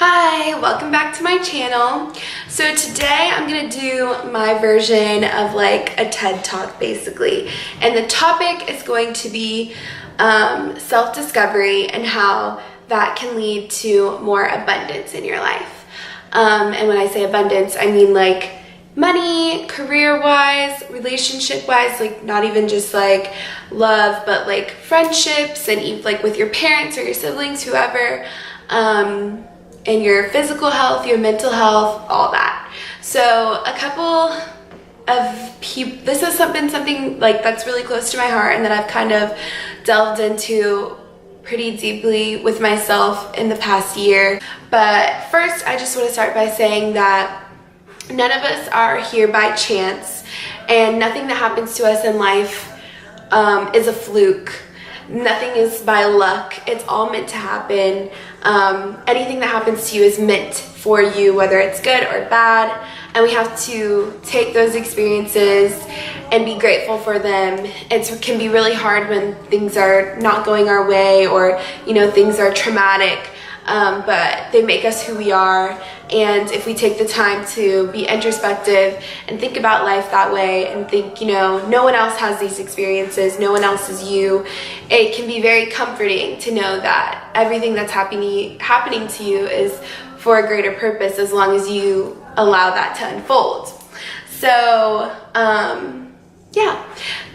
Hi, welcome back to my channel. So today I'm gonna do my version of like a TED Talk basically. And the topic is going to be self-discovery and how that can lead to more abundance in your life. And when I say abundance, I mean like money, career-wise, relationship-wise, like not even just like love, but like friendships and like with your parents or your siblings, whoever. And your physical health, your mental health, all that. So a couple of people, this has been something like that's really close to my heart and that I've kind of delved into pretty deeply with myself in the past year. But first, I just want to start by saying that none of us are here by chance, and nothing that happens to us in life is a fluke. Nothing is by luck. It's all meant to happen. Anything that happens to you is meant for you, whether it's good or bad, and we have to take those experiences and be grateful for them. It can be really hard when things are not going our way or, you know, things are traumatic, but they make us who we are. And if we take the time to be introspective and think about life that way and think, you know, no one else has these experiences, no one else is you, it can be very comforting to know that everything that's happening to you is for a greater purpose as long as you allow that to unfold. So, yeah,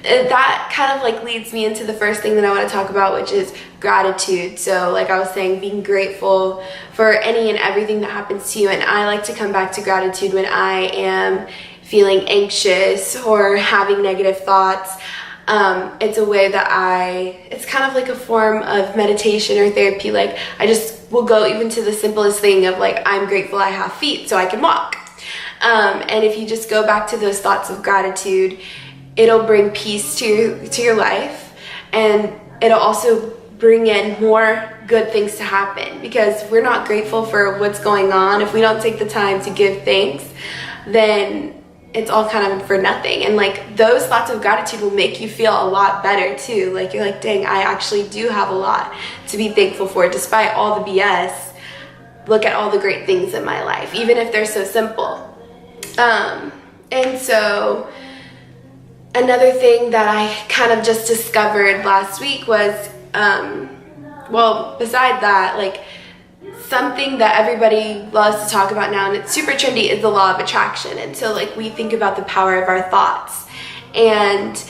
that kind of like leads me into the first thing that I want to talk about, which is gratitude. So like I was saying, being grateful for any and everything that happens to you. And I like to come back to gratitude when I am feeling anxious or having negative thoughts. It's a way that it's kind of like a form of meditation or therapy. Like I just will go even to the simplest thing of like, I'm grateful I have feet so I can walk. And if you just go back to those thoughts of gratitude, it'll bring peace to your life, and it'll also bring in more good things to happen, because we're not grateful for what's going on. If we don't take the time to give thanks, then it's all kind of for nothing. And like those thoughts of gratitude will make you feel a lot better too. Like you're like, dang, I actually do have a lot to be thankful for despite all the BS. Look at all the great things in my life, even if they're so simple. And so another thing that I kind of just discovered last week was, well, beside that, like something that everybody loves to talk about now, and it's super trendy, is the law of attraction. And so like we think about the power of our thoughts, and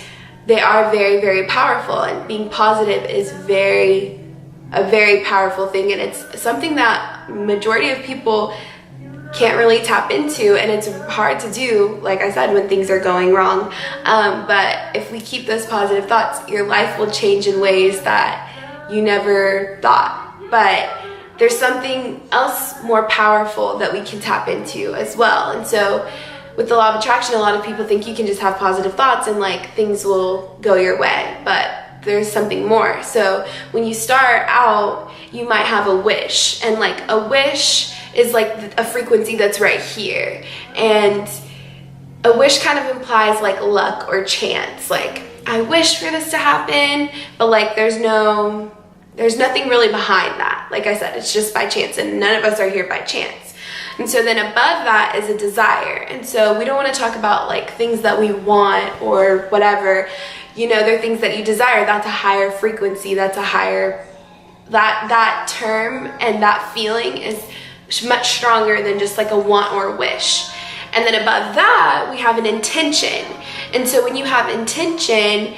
they are very, very powerful, and being positive is a very powerful thing. And it's something that majority of people can't really tap into, and it's hard to do, like I said, when things are going wrong. But if we keep those positive thoughts, your life will change in ways that you never thought. But there's something else more powerful that we can tap into as well. And so with the law of attraction, a lot of people think you can just have positive thoughts and like things will go your way, but there's something more. So when you start out, you might have a wish, and like a wish is like a frequency that's right here. And a wish kind of implies like luck or chance. Like, I wish for this to happen, but like there's nothing really behind that. Like I said, it's just by chance, and none of us are here by chance. And so then above that is a desire. And so we don't want to talk about like things that we want or whatever. You know, they're things that you desire. That's a higher frequency. That's a higher, that term and that feeling is much stronger than just like a want or a wish. And then above that, we have an intention. And so when you have intention,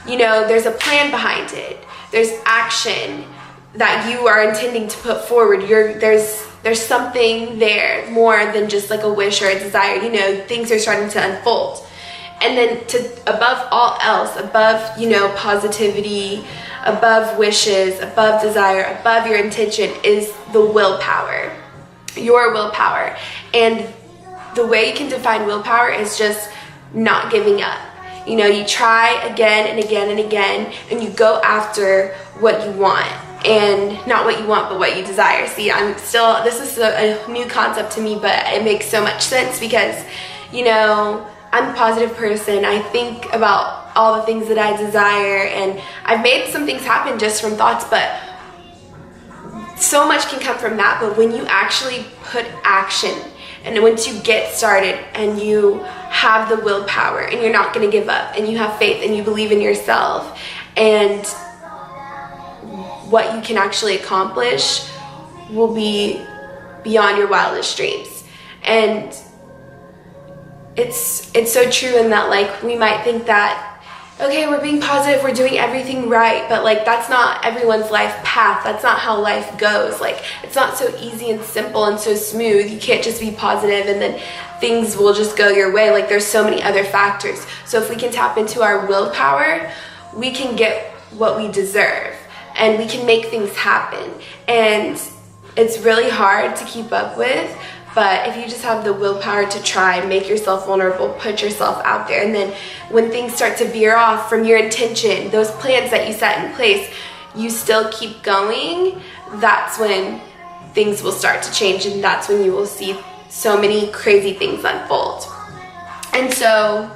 you know, there's a plan behind it. There's action that you are intending to put forward. There's something there more than just like a wish or a desire. You know, things are starting to unfold. And then above all else, above, you know, positivity, above wishes, above desire, above your intention is the willpower. Your willpower. And the way you can define willpower is just not giving up. You know, you try again and again and again, and you go after what you want, and not what you want, but what you desire. See, this is a new concept to me, but it makes so much sense because, you know, I'm a positive person. I think about all the things that I desire, and I've made some things happen just from thoughts, but so much can come from that, but when you actually put action, and once you get started and you have the willpower and you're not going to give up and you have faith and you believe in yourself and what you can actually accomplish will be beyond your wildest dreams. And it's so true in that, like, we might think that, okay, we're being positive, we're doing everything right, but like that's not everyone's life path. That's not how life goes. Like, it's not so easy and simple and so smooth. You can't just be positive and then things will just go your way. Like, there's so many other factors. So if we can tap into our willpower, we can get what we deserve and we can make things happen. And it's really hard to keep up with, but if you just have the willpower to try, make yourself vulnerable, put yourself out there, and then when things start to veer off from your intention, those plans that you set in place, you still keep going, that's when things will start to change, and that's when you will see so many crazy things unfold. And so,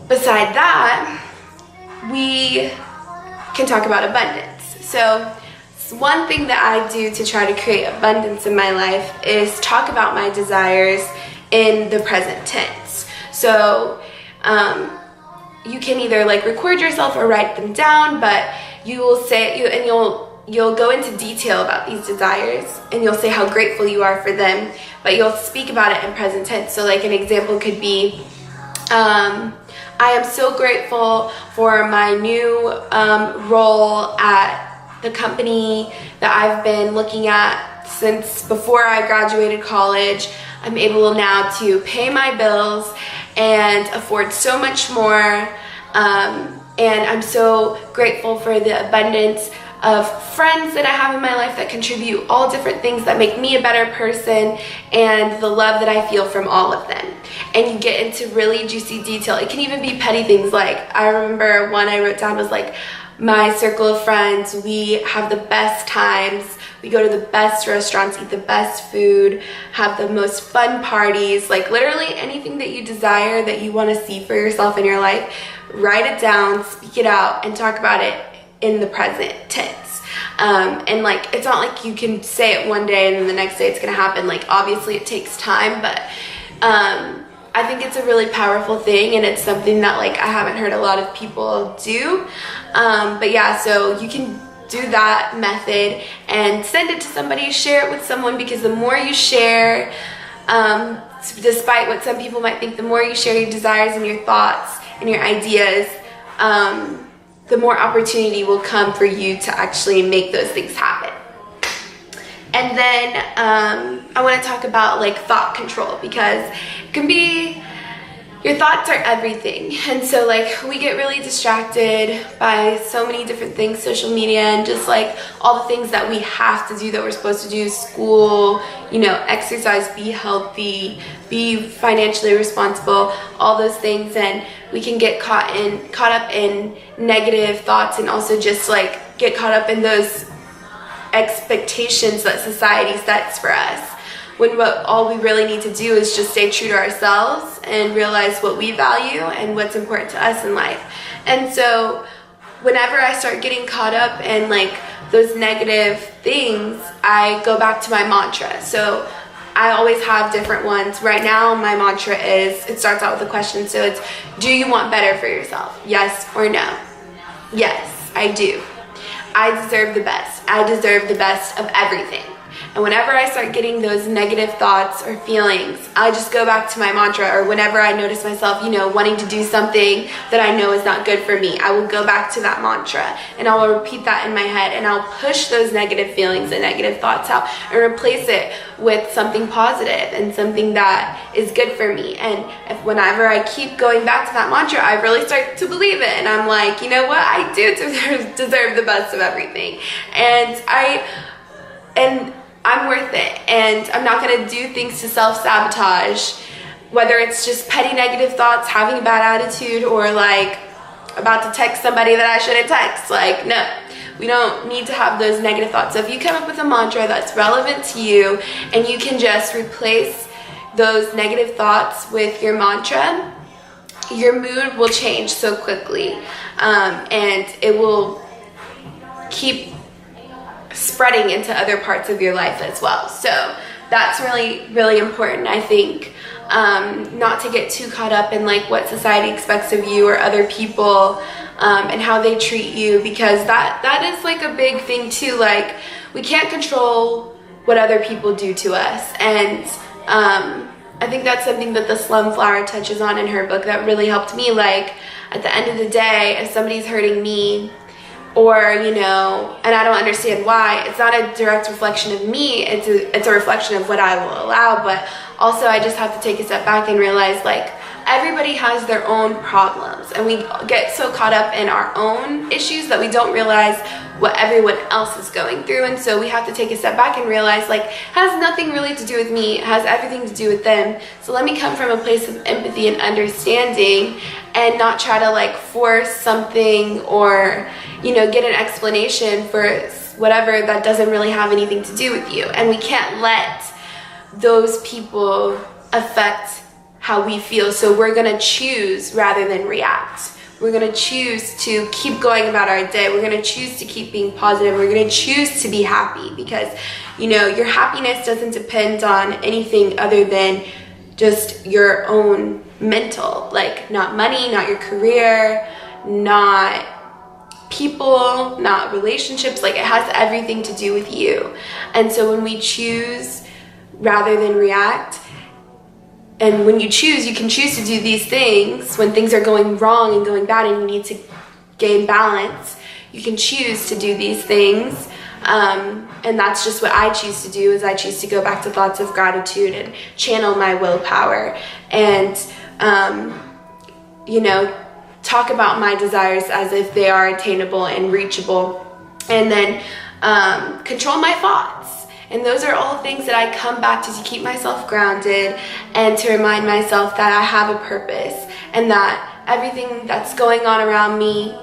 beside that, we can talk about abundance. So, one thing that I do to try to create abundance in my life is talk about my desires in the present tense. So you can either like record yourself or write them down, but you will say you'll go into detail about these desires and you'll say how grateful you are for them, but you'll speak about it in present tense. So like an example could be, I am so grateful for my new role at the company that I've been looking at since before I graduated college. I'm able now to pay my bills and afford so much more, and I'm so grateful for the abundance of friends that I have in my life that contribute all different things that make me a better person, and the love that I feel from all of them. And you get into really juicy detail. It can even be petty things. Like, I remember one I wrote down was like, my circle of friends, we have the best times, we go to the best restaurants, eat the best food, have the most fun parties. Like, literally anything that you desire, that you want to see for yourself in your life, write it down, speak it out, and talk about it in the present tense. And like, it's not like you can say it one day and then the next day it's gonna happen. Like, obviously it takes time, but I think it's a really powerful thing, and it's something that like I haven't heard a lot of people do. But yeah, so you can do that method and send it to somebody, share it with someone, because the more you share, despite what some people might think, the more you share your desires and your thoughts and your ideas, the more opportunity will come for you to actually make those things happen. And then I want to talk about like thought control, because it can be, your thoughts are everything. And so like we get really distracted by so many different things, social media, and just like all the things that we have to do, that we're supposed to do, school, you know, exercise, be healthy, be financially responsible, all those things. And we can get caught up in negative thoughts, and also just like get caught up in those expectations that society sets for us, when what all we really need to do is just stay true to ourselves and realize what we value and what's important to us in life. And so whenever I start getting caught up in like those negative things, I go back to my mantra. So I always have different ones. Right now my mantra is, it starts out with a question, so it's, do you want better for yourself? Yes or no? Yes, I do. I deserve the best. I deserve the best of everything. And whenever I start getting those negative thoughts or feelings, I just go back to my mantra. Or whenever I notice myself, you know, wanting to do something that I know is not good for me, I will go back to that mantra and I will repeat that in my head, and I'll push those negative feelings and negative thoughts out and replace it with something positive and something that is good for me. And whenever I keep going back to that mantra, I really start to believe it, and I'm like, you know what, I do deserve the best of everything, and I'm worth it, and I'm not going to do things to self-sabotage, whether it's just petty negative thoughts, having a bad attitude, or like about to text somebody that I shouldn't text. Like, no, we don't need to have those negative thoughts. So if you come up with a mantra that's relevant to you, and you can just replace those negative thoughts with your mantra, your mood will change so quickly, and it will keep spreading into other parts of your life as well. So that's really, really important, I think, not to get too caught up in like what society expects of you or other people, and how they treat you, because that is like a big thing too. Like, we can't control what other people do to us, and I think that's something that the Slum Flower touches on in her book that really helped me. Like, at the end of the day, if somebody's hurting me, or, you know, and I don't understand why, it's not a direct reflection of me, it's a reflection of what I will allow. But also, I just have to take a step back and realize, like, everybody has their own problems, and we get so caught up in our own issues that we don't realize what everyone else is going through. And so we have to take a step back and realize, like, it has nothing really to do with me, it has everything to do with them. So let me come from a place of empathy and understanding, and not try to like force something, or, you know, get an explanation for whatever that doesn't really have anything to do with you. And we can't let those people affect how we feel. So we're gonna choose rather than react. We're gonna choose to keep going about our day. We're gonna choose to keep being positive. We're gonna choose to be happy, because, you know, your happiness doesn't depend on anything other than just your own mental, like, not money, not your career, not people, not relationships. Like, it has everything to do with you. And so when we choose rather than react, and when you choose, you can choose to do these things when things are going wrong and going bad and you need to gain balance. You can choose to do these things, and that's just what I choose to do. Is I choose to go back to thoughts of gratitude and channel my willpower, and you know, talk about my desires as if they are attainable and reachable, and then control my thoughts. And those are all things that I come back to keep myself grounded, and to remind myself that I have a purpose, and that everything that's going on around me,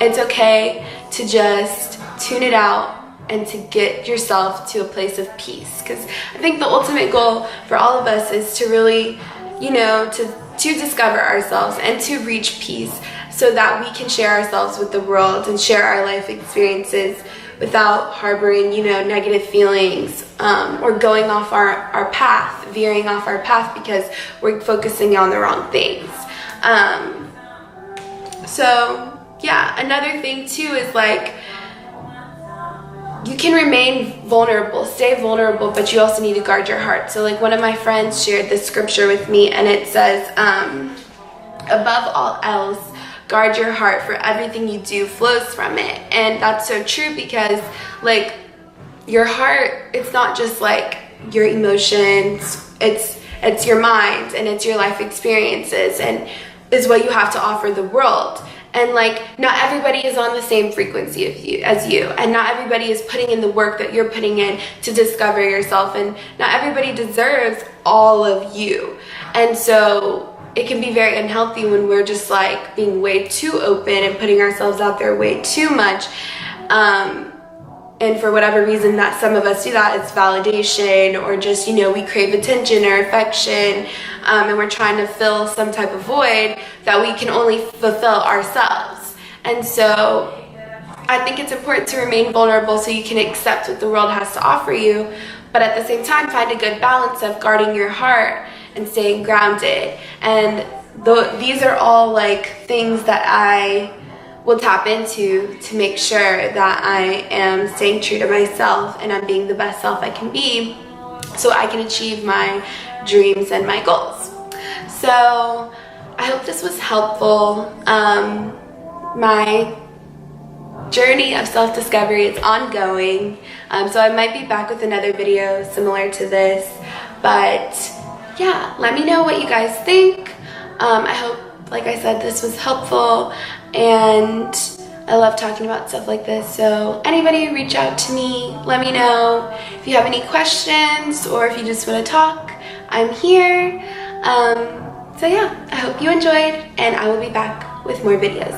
it's okay to just tune it out and to get yourself to a place of peace. Because I think the ultimate goal for all of us is to really, you know, to discover ourselves and to reach peace, so that we can share ourselves with the world and share our life experiences without harboring, you know, negative feelings, or going off our path, veering off our path because we're focusing on the wrong things. So yeah, another thing too is, like, you can remain vulnerable, stay vulnerable, but you also need to guard your heart. So, like, one of my friends shared this scripture with me, and it says, above all else, guard your heart, for everything you do flows from it. And that's so true, because, like, your heart, it's not just like your emotions, it's your mind, and it's your life experiences, and is what you have to offer the world. And, like, not everybody is on the same frequency as you, and not everybody is putting in the work that you're putting in to discover yourself, and not everybody deserves all of you. And so it can be very unhealthy when we're just, like, being way too open and putting ourselves out there way too much. And for whatever reason that some of us do that, it's validation, or just, you know, we crave attention or affection, and we're trying to fill some type of void that we can only fulfill ourselves. And so I think it's important to remain vulnerable so you can accept what the world has to offer you, but at the same time find a good balance of guarding your heart and staying grounded. And these are all, like, things that I will tap into to make sure that I am staying true to myself and I'm being the best self I can be, so I can achieve my dreams and my goals. So I hope this was helpful. My journey of self-discovery is ongoing, so I might be back with another video similar to this, but yeah, let me know what you guys think. I hope, like I said, this was helpful, and I love talking about stuff like this. So anybody, reach out to me, let me know if you have any questions, or if you just want to talk, I'm here. So yeah, I hope you enjoyed, and I will be back with more videos.